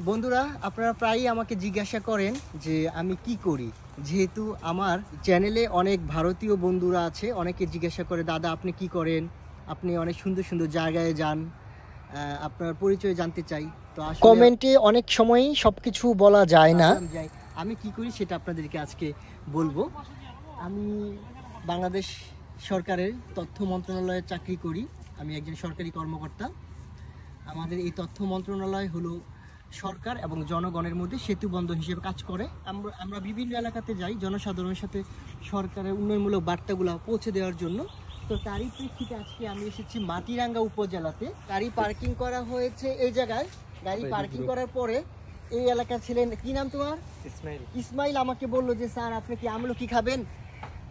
বন্ধুরা, আপনারা প্রায়ই আমাকে জিজ্ঞাসা করেন যে আমি কি করি। যেহেতু আমার চ্যানেলে অনেক ভারতীয় বন্ধুরা আছে, অনেকে জিজ্ঞাসা করে দাদা আপনি কি করেন, আপনি অনেক সুন্দর সুন্দর জায়গায় যান, আপনার পরিচয় জানতে চাই। তো কমেন্টে অনেক সময়ই সব কিছু বলা যায় না। আমি কি করি সেটা আপনাদেরকে আজকে বলবো। আমি বাংলাদেশ সরকারের তথ্য মন্ত্রণালয়ে চাকরি করি। আমি একজন সরকারি কর্মকর্তা। আমাদের এই তথ্য মন্ত্রণালয় হলো সরকার এবং জনগণের মধ্যে সেতুবন্ধন হিসেবে কাজ করে। আমরা বিভিন্ন এলাকাতে যাই জনসাধারণের সাথে সরকারের উন্নয়নমূলক বার্তাগুলো পৌঁছে দেওয়ার জন্য। তো তারই প্রেক্ষিতে আজকে আমি এসেছি মাটিরাঙ্গা উপজেলাতে। গাড়ি পার্কিং করা হয়েছে এই জায়গায়। গাড়ি পার্কিং করার পরে এই এলাকা ছিলেন, কি নাম তোমার? ইসমাইল আমাকে বললো যে স্যার আপনি কি আমলকি খাবেন?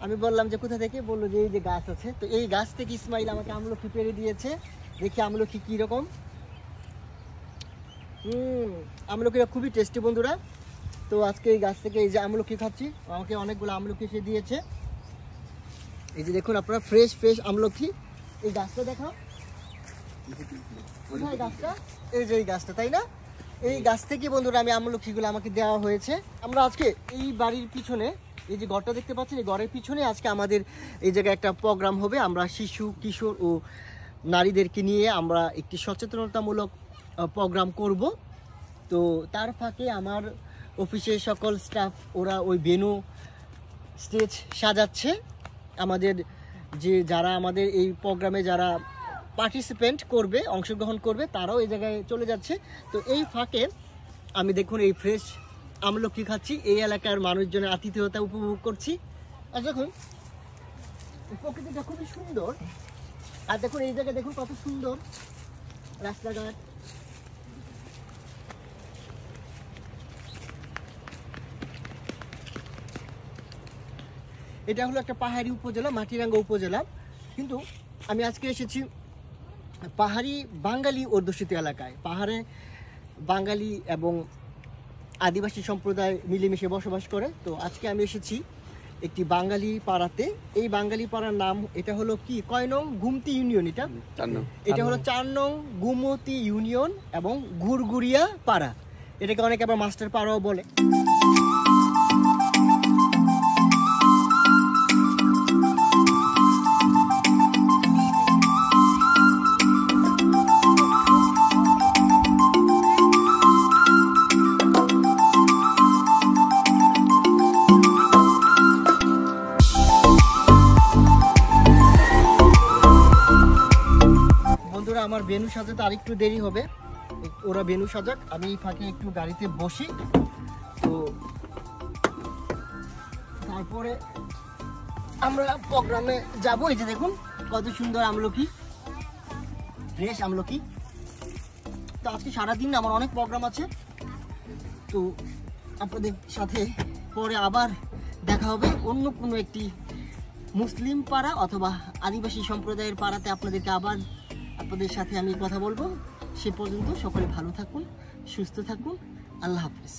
আমি বললাম যে কোথা থেকে? বললো যে এই যে গাছ আছে। তো এই গাছ থেকে ইসমাইল আমাকে আমলকি পেড়ে দিয়েছে। দেখি আমলকি কীরকম। আমলকিটা খুবই টেস্টি বন্ধুরা। তো আজকে এই গাছ থেকে এই যে আমলকি খাচ্ছি, আমাকে অনেকগুলো আমলকি সে দিয়েছে। এই যে দেখুন আপনারা ফ্রেশ আমলকি। এই গাছটা দেখাও, কোথায় গাছটা? এই যে এই গাছটা, তাই না? এই গাছ থেকে বন্ধুরা আমি আমলকিগুলো আমাকে দেওয়া হয়েছে। আমরা আজকে এই বাড়ির পিছনে এই যে ঘরটা দেখতে পাচ্ছেন, এই ঘরের পিছনে আজকে আমাদের এই জায়গায় একটা প্রোগ্রাম হবে। আমরা শিশু, কিশোর ও নারীদেরকে নিয়ে আমরা একটি সচেতনতামূলক প্রোগ্রাম করব। তো তার ফাঁকে আমার অফিসের সকল স্টাফ ওরা ওই ভেন্যু স্টেজ সাজাচ্ছে। আমাদের যারা আমাদের এই প্রোগ্রামে যারা পার্টিসিপেন্ট করবে, অংশগ্রহণ করবে, তারাও এই জায়গায় চলে যাচ্ছে। তো এই ফাঁকে আমি দেখুন এই ফ্রেশ আমলকি খাচ্ছি, এই এলাকার মানুষজনের আতিথেয়তা উপভোগ করছি। আর দেখুন প্রকৃতিটা খুবই সুন্দর। আর দেখুন এই জায়গায় দেখুন কত সুন্দর রাস্তাঘাট। এটা হলো একটা পাহাড়ি উপজেলা, মাটিরাঙ্গা উপজেলা। কিন্তু আমি আজকে এসেছি পাহাড়ি বাঙালি অধ্যুষিত এলাকায়। পাহাড়ে বাঙালি এবং আদিবাসী সম্প্রদায় মিলেমিশে বসবাস করে। তো আজকে আমি এসেছি একটি বাঙালি পাড়াতে। এই বাঙালি পাড়ার নাম, এটা হলো কি, কয় নং? গুমতি ইউনিয়ন। এটা হলো 4 নং গুমতি ইউনিয়ন এবং ঘুরঘুরিয়া পাড়া। এটাকে অনেকে আবার মাস্টার পাড়াও বলে। আমার ভেন্যু সাজাতে আর একটু দেরি হবে, ওরা ভেন্যু সাজাক, আমি ফাঁকে একটু গাড়িতে বসি। তো তারপরে আমরা প্রোগ্রামে যাবো। এই যে দেখুন কত সুন্দর আমলকি, ফ্রেশ আমলকি। তো আজকে সারাদিন আমার অনেক প্রোগ্রাম আছে। তো আপনাদের সাথে পরে আবার দেখা হবে অন্য কোনো একটি মুসলিম পাড়া অথবা আদিবাসী সম্প্রদায়ের পাড়াতে। আপনাদের সাথে আমি কথা বলবো। সে পর্যন্ত সকলে ভালো থাকুন, সুস্থ থাকুন। আল্লাহ হাফেজ।